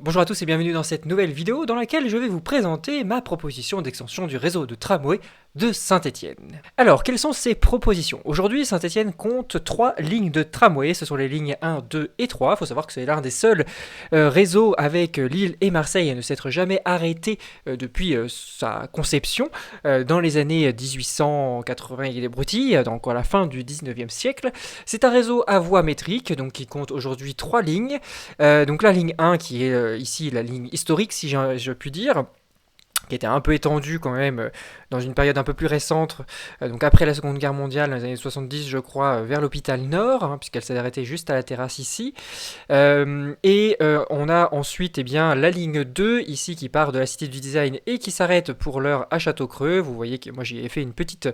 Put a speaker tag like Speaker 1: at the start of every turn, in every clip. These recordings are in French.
Speaker 1: Bonjour à tous et bienvenue dans cette nouvelle vidéo dans laquelle je vais vous présenter ma proposition d'extension du réseau de tramway de Saint-Étienne. Alors, quelles sont ces propositions? Aujourd'hui, Saint-Étienne compte 3 lignes de tramway, ce sont les lignes 1, 2 et 3. Il faut savoir que c'est l'un des seuls réseaux avec Lille et Marseille à ne s'être jamais arrêté depuis sa conception dans les années 1880 et des broutilles, donc à la fin du 19e siècle. C'est un réseau à voie métrique, donc qui compte aujourd'hui 3 lignes. Donc la ligne 1 qui est ici la ligne historique si je puis dire, qui était un peu étendue quand même dans une période un peu plus récente, donc après la Seconde Guerre mondiale, dans les années 70 je crois, vers l'hôpital Nord, puisqu'elle s'est arrêtée juste à la terrasse ici. On a ensuite la ligne 2 ici qui part de la Cité du Design et qui s'arrête pour l'heure à Château-Creux. Vous voyez que moi j'y ai fait une petite...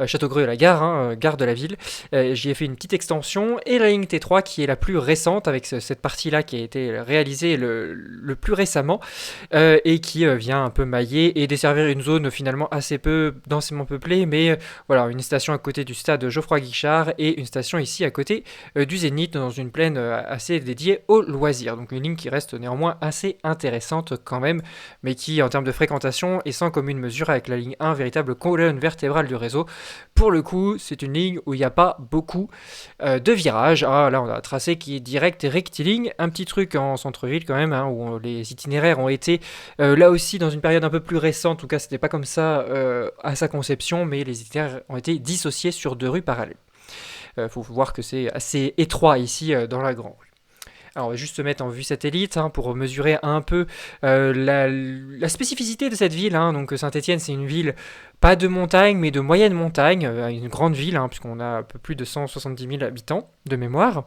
Speaker 1: Château-Creux, la gare, gare de la ville. J'y ai fait une petite extension. Et la ligne T3 qui est la plus récente, avec cette partie-là qui a été réalisée le plus récemment, et qui vient un peu mailler et desservir une zone finalement assez peu densément peuplée, mais voilà, une station à côté du stade Geoffroy-Guichard et une station ici à côté du Zénith, dans une plaine assez dédiée aux loisirs. Donc une ligne qui reste néanmoins assez intéressante quand même, mais qui en termes de fréquentation est sans commune mesure avec la ligne 1, véritable colonne vertébrale du réseau. Pour le coup, c'est une ligne où il n'y a pas beaucoup de virages. Ah, là, on a un tracé qui est direct et rectiligne. Un petit truc en centre-ville quand même, où les itinéraires ont été là aussi dans une période un peu plus récente. En tout cas, c'était pas comme ça à sa conception, mais les itinéraires ont été dissociés sur 2 rues parallèles. Faut voir que c'est assez étroit ici dans la grande rue. Alors on va juste se mettre en vue satellite pour mesurer un peu la spécificité de cette ville. Donc Saint-Étienne, c'est une ville pas de montagne mais de moyenne montagne, une grande ville, puisqu'on a un peu plus de 170 000 habitants de mémoire.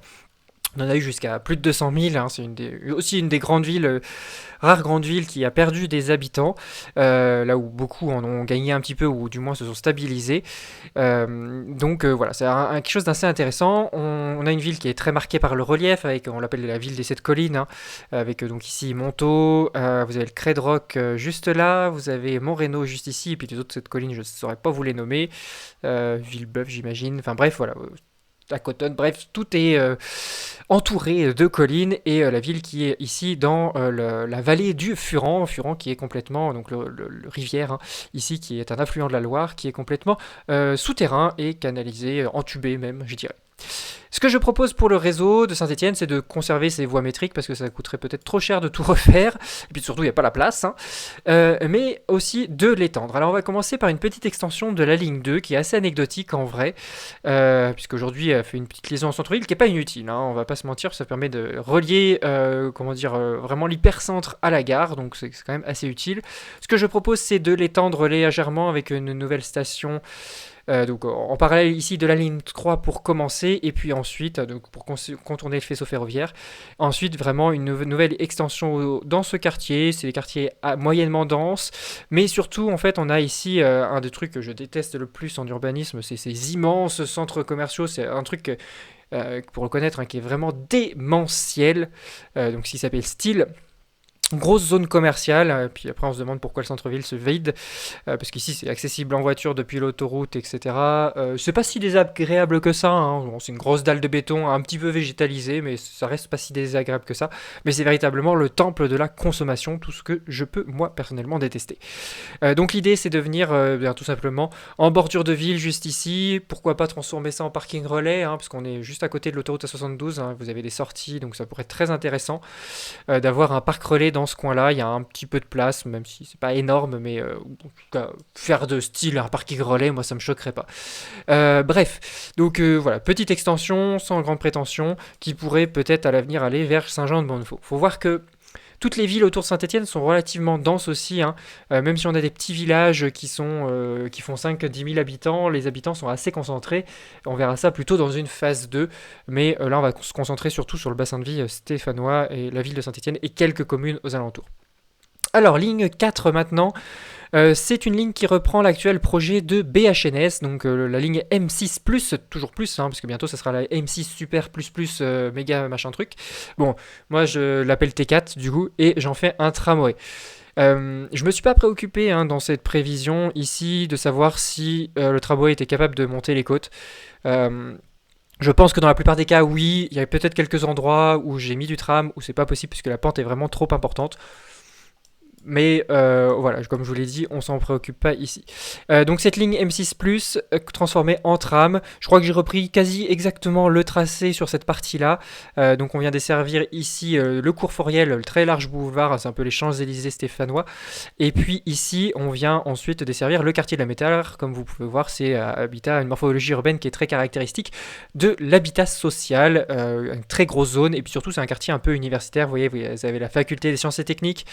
Speaker 1: On en a eu jusqu'à plus de 200 000, c'est aussi une des grandes villes, rares grandes villes qui a perdu des habitants, là où beaucoup en ont gagné un petit peu, ou du moins se sont stabilisés. Voilà, c'est quelque chose d'assez intéressant. On a une ville qui est très marquée par le relief, on l'appelle la ville des 7 collines, avec donc ici Montaut, vous avez le Crêt de Roc juste là, vous avez Montrénaud juste ici, et puis les autres 7 collines, je ne saurais pas vous les nommer, Villebeuf j'imagine, enfin bref, voilà, à Cotonne, bref, tout est entouré de collines, et la ville qui est ici dans la vallée du Furan qui est complètement, donc le rivière, ici qui est un affluent de la Loire, qui est complètement souterrain et canalisé, entubé même, je dirais. Ce que je propose pour le réseau de Saint-Étienne, c'est de conserver ces voies métriques parce que ça coûterait peut-être trop cher de tout refaire, et puis surtout il n'y a pas la place, mais aussi de l'étendre. Alors on va commencer par une petite extension de la ligne 2 qui est assez anecdotique en vrai, puisqu'aujourd'hui elle fait une petite liaison en centre-ville qui n'est pas inutile, on va pas se mentir, ça permet de relier vraiment l'hypercentre à la gare, donc c'est quand même assez utile. Ce que je propose, c'est de l'étendre légèrement avec une nouvelle station, donc en parallèle ici de la ligne 3 pour commencer, et puis ensuite donc pour contourner le faisceau ferroviaire. Ensuite vraiment une nouvelle extension dans ce quartier, c'est des quartiers moyennement denses, mais surtout en fait on a ici un des trucs que je déteste le plus en urbanisme, c'est ces immenses centres commerciaux. C'est un truc pour le connaître qui est vraiment démentiel, donc qui s'appelle Style. Grosse zone commerciale, puis après on se demande pourquoi le centre-ville se vide, parce qu'ici c'est accessible en voiture depuis l'autoroute, etc. C'est pas si désagréable que ça, Bon, c'est une grosse dalle de béton un petit peu végétalisée, mais ça reste pas si désagréable que ça. Mais c'est véritablement le temple de la consommation, tout ce que je peux moi personnellement détester. Donc l'idée c'est de venir tout simplement en bordure de ville, juste ici. Pourquoi pas transformer ça en parking relais, puisqu'on est juste à côté de l'autoroute A72, vous avez des sorties, donc ça pourrait être très intéressant d'avoir un parc relais dans ce coin-là. Il y a un petit peu de place, même si c'est pas énorme, mais en tout cas, faire de style un parking relais, moi ça me choquerait pas. Bref, donc voilà, petite extension sans grande prétention qui pourrait peut-être à l'avenir aller vers Saint-Jean-de-Bonnefonds. Faut voir que toutes les villes autour de Saint-Étienne sont relativement denses aussi, même si on a des petits villages qui font 5-10 000 habitants, les habitants sont assez concentrés. On verra ça plutôt dans une phase 2, mais là on va se concentrer surtout sur le bassin de vie stéphanois et la ville de Saint-Étienne et quelques communes aux alentours. Alors, ligne 4 maintenant, c'est une ligne qui reprend l'actuel projet de BHNS, donc la ligne M6+, toujours plus, parce que bientôt ça sera la M6 Super plus méga machin truc. Bon, moi je l'appelle T4 du coup, et j'en fais un tramway. Je me suis pas préoccupé dans cette prévision ici de savoir si le tramway était capable de monter les côtes. Je pense que dans la plupart des cas, oui, il y a peut-être quelques endroits où j'ai mis du tram, où c'est pas possible puisque la pente est vraiment trop importante. Mais voilà, comme je vous l'ai dit, on s'en préoccupe pas ici. Donc cette ligne M6 Plus transformée en tram, je crois que j'ai repris quasi exactement le tracé sur cette partie-là. Donc on vient desservir ici le cours Foriel, le très large boulevard, c'est un peu les Champs-Élysées stéphanois. Et puis ici, on vient ensuite desservir le quartier de la Métallère. Comme vous pouvez voir, c'est habitat, une morphologie urbaine qui est très caractéristique de l'habitat social, une très grosse zone. Et puis surtout, c'est un quartier un peu universitaire. Vous voyez, vous avez la faculté des sciences et techniques.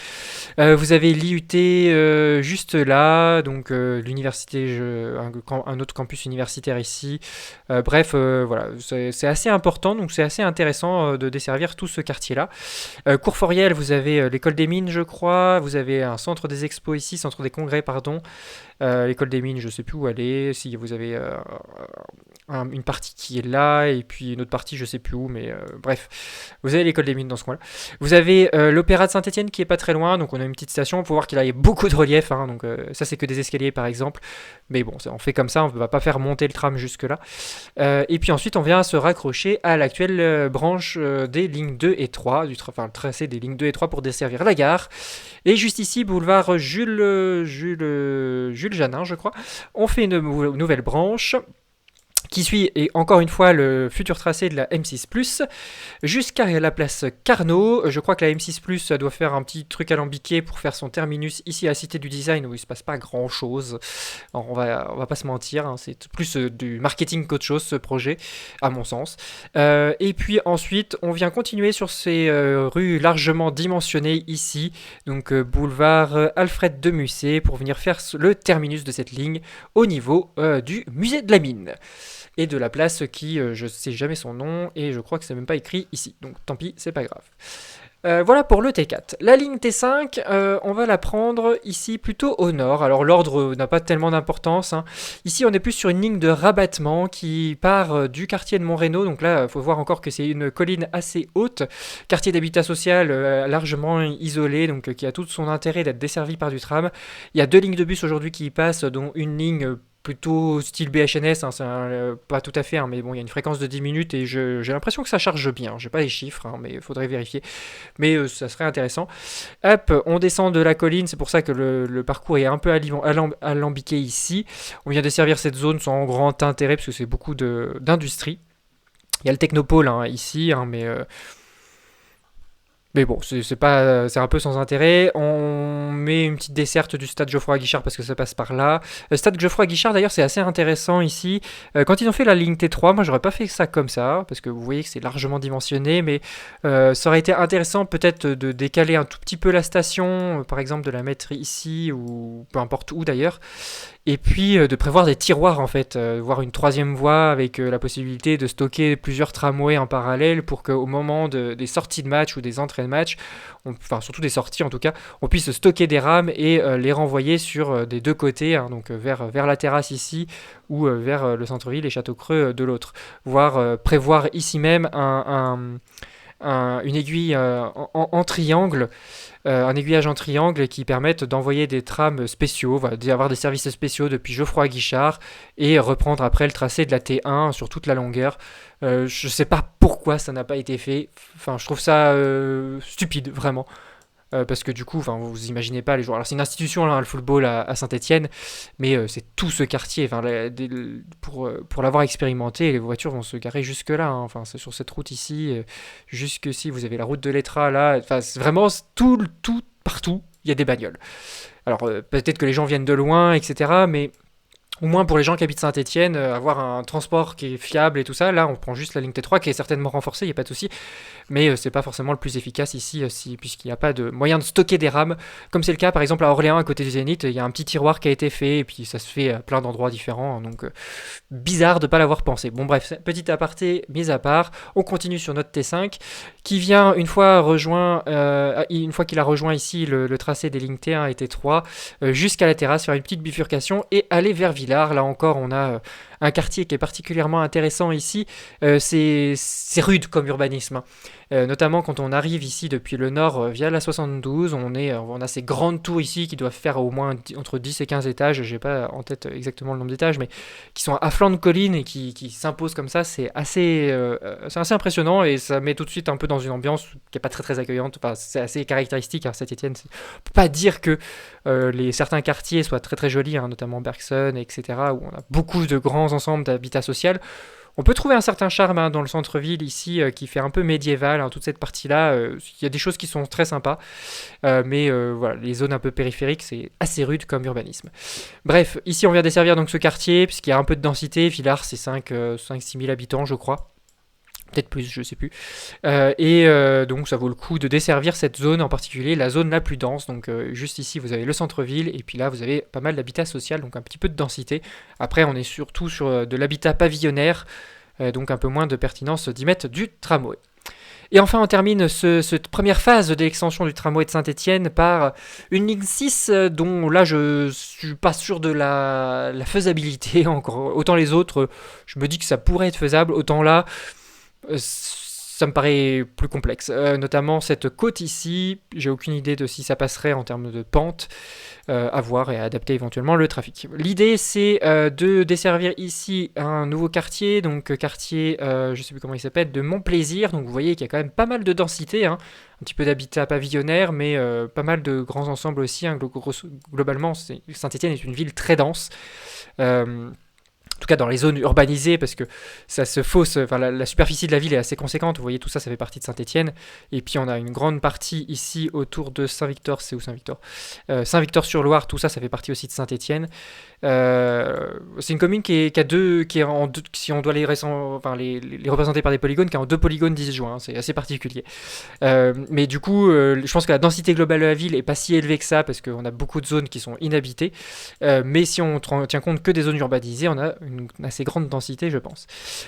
Speaker 1: Vous avez l'IUT juste là, donc l'université, un autre campus universitaire ici. Bref, voilà, c'est assez important, donc c'est assez intéressant de desservir tout ce quartier-là. Cours Foriel, vous avez l'école des mines, je crois. Vous avez un centre des expos ici, centre des congrès, pardon. L'école des mines, je sais plus où aller. Si vous avez une partie qui est là, et puis une autre partie, je sais plus où, mais bref, vous avez l'école des mines dans ce coin-là. Vous avez l'Opéra de Saint-Étienne qui est pas très loin, donc on a une petite station. Faut voir qu'il y a beaucoup de relief, hein, donc ça c'est que des escaliers par exemple. Mais bon, on fait comme ça, on ne va pas faire monter le tram jusque-là. Et puis ensuite, on vient se raccrocher à l'actuelle branche des lignes 2 et 3, enfin le tracé des lignes 2 et 3 pour desservir la gare. Et juste ici, boulevard Jules Janin, je crois, on fait une nouvelle branche qui suit, et encore une fois, le futur tracé de la M6+, jusqu'à la place Carnot. Je crois que la M6+, doit faire un petit truc alambiqué pour faire son terminus ici à la Cité du Design, où il ne se passe pas grand-chose. Alors, on va pas se mentir, hein, c'est plus du marketing qu'autre chose, ce projet, à mon sens. Et puis ensuite, on vient continuer sur ces rues largement dimensionnées ici, donc boulevard Alfred de Musset, pour venir faire le terminus de cette ligne au niveau du musée de la mine. Et de la place qui, je sais jamais son nom, et je crois que c'est même pas écrit ici, donc tant pis, c'est pas grave. Voilà pour le T4. La ligne T5, on va la prendre ici plutôt au nord. Alors l'ordre n'a pas tellement d'importance, hein. Ici on est plus sur une ligne de rabattement qui part du quartier de Montreno. Donc là il faut voir encore que c'est une colline assez haute. Quartier d'habitat social largement isolé, donc qui a tout son intérêt d'être desservi par du tram. Il y a 2 lignes de bus aujourd'hui qui y passent, dont une ligne plutôt style BHNS, hein, pas tout à fait, hein, mais bon, il y a une fréquence de 10 minutes et j'ai l'impression que ça charge bien. J'ai pas les chiffres, hein, mais il faudrait vérifier. Mais ça serait intéressant. Hop, on descend de la colline, c'est pour ça que le parcours est un peu alambiqué ici. On vient desservir cette zone sans grand intérêt, parce que c'est beaucoup d'industrie. Il y a le Technopole hein, ici, hein, mais bon, c'est un peu sans intérêt. On met une petite desserte du stade Geoffroy-Guichard parce que ça passe par là. Le stade Geoffroy-Guichard, d'ailleurs, c'est assez intéressant ici. Quand ils ont fait la ligne T3, moi, j'aurais pas fait ça comme ça parce que vous voyez que c'est largement dimensionné, mais ça aurait été intéressant peut-être de décaler un tout petit peu la station, par exemple de la mettre ici ou peu importe où d'ailleurs. Et puis de prévoir des tiroirs en fait, voire une 3e voie avec la possibilité de stocker plusieurs tramways en parallèle pour qu'au moment des sorties de match ou des entrées de match, enfin surtout des sorties en tout cas, on puisse stocker des rames et les renvoyer sur des deux côtés, hein, donc vers la terrasse ici ou vers le centre-ville et Château-Creux de l'autre. Voire prévoir ici même une aiguille en triangle, un aiguillage en triangle qui permette d'envoyer des trams spéciaux, d'avoir des services spéciaux depuis Geoffroy-Guichard et reprendre après le tracé de la T1 sur toute la longueur. Je sais pas pourquoi ça n'a pas été fait, enfin je trouve ça stupide vraiment. Parce que du coup, vous imaginez pas les joueurs. Alors c'est une institution, là, le football à Saint-Étienne, mais c'est tout ce quartier. Pour l'avoir expérimenté, les voitures vont se garer jusque là. Hein. Enfin, c'est sur cette route ici, jusque si vous avez la route de l'Etra là. Enfin, c'est vraiment tout partout. Il y a des bagnoles. Alors peut-être que les gens viennent de loin, etc. Mais au moins pour les gens qui habitent Saint-Étienne, avoir un transport qui est fiable et tout ça, là on prend juste la ligne T3 qui est certainement renforcée, il n'y a pas de souci, mais c'est pas forcément le plus efficace ici puisqu'il n'y a pas de moyen de stocker des rames, comme c'est le cas par exemple à Orléans à côté du Zénith, il y a un petit tiroir qui a été fait et puis ça se fait à plein d'endroits différents, donc bizarre de ne pas l'avoir pensé. Bon bref, petit aparté mis à part, on continue sur notre T5 qui vient une fois qu'il a rejoint ici le tracé des lignes T1 et T3 jusqu'à la terrasse, faire une petite bifurcation et aller vers Villers. Villars. Là encore, on a un quartier qui est particulièrement intéressant ici. C'est rude comme urbanisme, hein. Notamment quand on arrive ici depuis le nord via la 72, on a ces grandes tours ici qui doivent faire au moins entre 10 et 15 étages, j'ai pas en tête exactement le nombre d'étages, mais qui sont à flanc de colline et qui s'imposent comme ça, c'est assez impressionnant et ça met tout de suite un peu dans une ambiance qui est pas très très accueillante. Enfin, c'est assez caractéristique, hein, Saint-Étienne. On peut pas dire que certains quartiers soient très très jolis, hein, notamment Bergson, etc., où on a beaucoup de grands ensembles d'habitat social. On peut trouver un certain charme, hein, dans le centre-ville ici, qui fait un peu médiéval, hein, toute cette partie-là. Il y a des choses qui sont très sympas, mais voilà, les zones un peu périphériques, c'est assez rude comme urbanisme. Bref, ici on vient desservir donc ce quartier, puisqu'il y a un peu de densité. Villars, c'est 5-6 000 habitants, je crois. Peut-être plus, je sais plus. Donc ça vaut le coup de desservir cette zone en particulier, la zone la plus dense. Donc juste ici, vous avez le centre-ville, et puis là, vous avez pas mal d'habitat social, donc un petit peu de densité. Après, on est surtout sur de l'habitat pavillonnaire, donc un peu moins de pertinence d'y mettre du tramway. Et enfin, on termine cette première phase de l'extension du tramway de Saint-Étienne par une ligne 6 dont là je suis pas sûr de la faisabilité. Encore, autant les autres, je me dis que ça pourrait être faisable, autant là, ça me paraît plus complexe. Notamment cette côte ici, j'ai aucune idée de si ça passerait en termes de pente, à voir et à adapter éventuellement le trafic. L'idée c'est de desservir ici un nouveau quartier, donc quartier, je sais plus comment il s'appelle, de Montplaisir. Donc vous voyez qu'il y a quand même pas mal de densité, hein, un petit peu d'habitat pavillonnaire, mais pas mal de grands ensembles aussi, hein. Globalement, Saint-Étienne est une ville très dense. En tout cas dans les zones urbanisées, parce que ça se fausse, enfin la superficie de la ville est assez conséquente, vous voyez tout ça, ça fait partie de Saint-Étienne, et puis on a une grande partie ici autour de Saint-Victor, c'est où Saint-Victor, Saint-Victor-sur-Loire, tout ça, ça fait partie aussi de Saint-Étienne. C'est une commune qui est en deux, si on doit les représenter par des polygones, qui est en 2 polygones disjoints, hein, c'est assez particulier. Mais du coup, je pense que la densité globale de la ville est pas si élevée que ça, parce qu'on a beaucoup de zones qui sont inhabitées, mais si on tient compte que des zones urbanisées, on a une assez grande densité, je pense.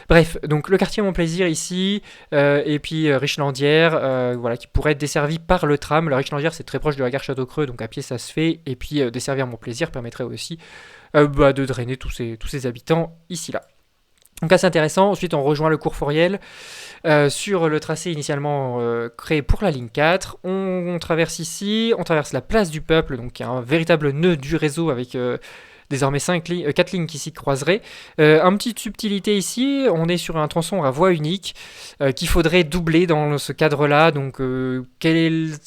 Speaker 1: Bref, donc le quartier Montplaisir ici, et puis Richlandière, voilà, qui pourrait être desservi par le tram. La Richlandière, c'est très proche de la gare Château-Creux, donc à pied ça se fait, et puis desservir Montplaisir permettrait aussi de drainer tous ces habitants ici-là. Donc assez intéressant. Ensuite, on rejoint le cours Foriel sur le tracé initialement créé pour la ligne 4. On traverse ici, on traverse la place du Peuple, donc qui est un véritable nœud du réseau avec désormais 4 lignes qui s'y croiseraient. Une petite subtilité ici, on est sur un tronçon à voie unique qu'il faudrait doubler dans ce cadre-là. Donc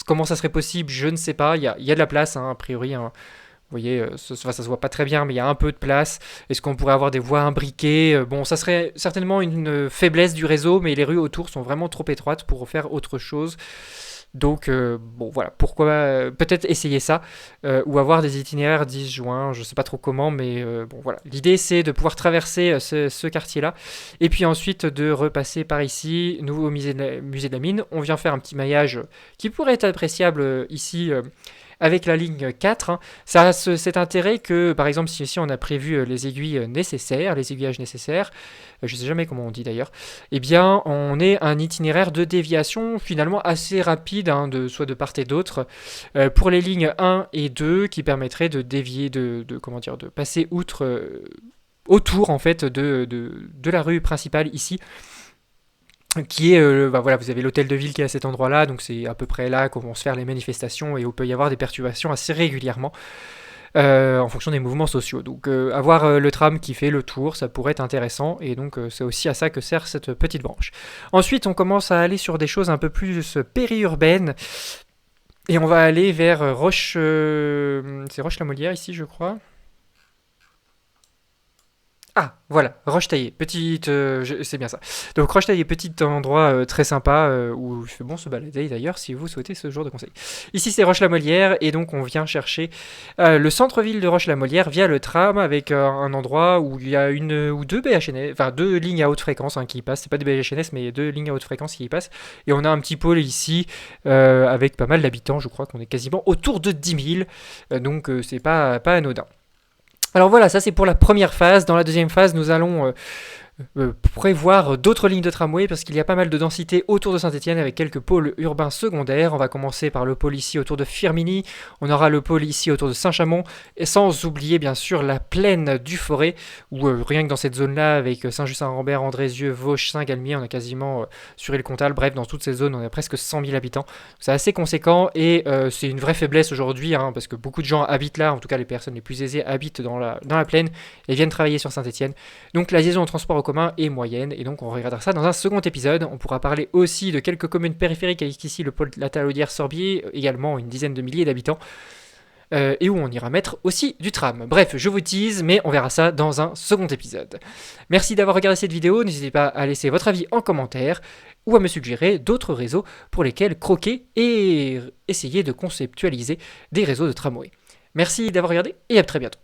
Speaker 1: comment ça serait possible, je ne sais pas. Il y a de la place, hein, a priori, hein. Vous voyez, ça se voit pas très bien, mais il y a un peu de place. Est-ce qu'on pourrait avoir des voies imbriquées? Bon, ça serait certainement une faiblesse du réseau, mais les rues autour sont vraiment trop étroites pour faire autre chose. Donc, bon, voilà, pourquoi peut-être essayer ça, ou avoir des itinéraires disjoints, je sais pas trop comment, mais bon, voilà. L'idée, c'est de pouvoir traverser ce quartier-là, et puis ensuite de repasser par ici, nouveau musée de la mine. On vient faire un petit maillage qui pourrait être appréciable ici, avec la ligne 4, hein. Ça a cet intérêt que, par exemple, si ici on a prévu les aiguillages nécessaires, je ne sais jamais comment on dit d'ailleurs, eh bien, on est un itinéraire de déviation finalement assez rapide, hein, soit de part et d'autre, pour les lignes 1 et 2, qui permettraient de dévier, de passer autour en fait de la rue principale ici, qui est, voilà, vous avez l'hôtel de ville qui est à cet endroit-là, donc c'est à peu près là qu'on vont se faire les manifestations et où il peut y avoir des perturbations assez régulièrement en fonction des mouvements sociaux. Donc avoir le tram qui fait le tour, ça pourrait être intéressant, et donc c'est aussi à ça que sert cette petite branche. Ensuite, on commence à aller sur des choses un peu plus périurbaines, et on va aller vers c'est Roche-la-Molière ici, je crois. Ah, voilà, Roche-Taillé, c'est bien ça. Donc Roche-Taillé, petit endroit très sympa où il fait bon se balader d'ailleurs si vous souhaitez ce genre de conseil. Ici c'est Roche-la-Molière, et donc on vient chercher le centre-ville de Roche-la-Molière via le tram, avec un endroit où il y a une ou deux BHNS, enfin 2 lignes à haute fréquence, hein, qui y passent. C'est pas des BHNS mais 2 lignes à haute fréquence qui y passent. Et on a un petit pôle ici avec pas mal d'habitants, je crois qu'on est quasiment autour de 10 000, donc c'est pas anodin. Alors voilà, ça c'est pour la première phase. Dans la deuxième phase, nous allons prévoir d'autres lignes de tramway parce qu'il y a pas mal de densité autour de Saint-Étienne avec quelques pôles urbains secondaires. On va commencer par le pôle ici autour de Firminy, on aura le pôle ici autour de Saint-Chamond, et sans oublier bien sûr la plaine du Forêt, où rien que dans cette zone-là, avec Saint-Just-Saint-Rambert, Andrézieux, Vauches, Saint-Galmier, on a quasiment sur le Comtal, bref, dans toutes ces zones, on a presque 100 000 habitants. C'est assez conséquent et c'est une vraie faiblesse aujourd'hui, hein, parce que beaucoup de gens habitent là, en tout cas les personnes les plus aisées habitent dans la plaine et viennent travailler sur Saint-Étienne. Donc la liaison en transport en commun est moyenne, et donc on regardera ça dans un second épisode. On pourra parler aussi de quelques communes périphériques avec ici le pôle La Talaudière-Sorbier, également une dizaine de milliers d'habitants, et où on ira mettre aussi du tram. Bref, je vous tease, mais on verra ça dans un second épisode. Merci d'avoir regardé cette vidéo, n'hésitez pas à laisser votre avis en commentaire, ou à me suggérer d'autres réseaux pour lesquels croquer et essayer de conceptualiser des réseaux de tramway. Merci d'avoir regardé, et à très bientôt.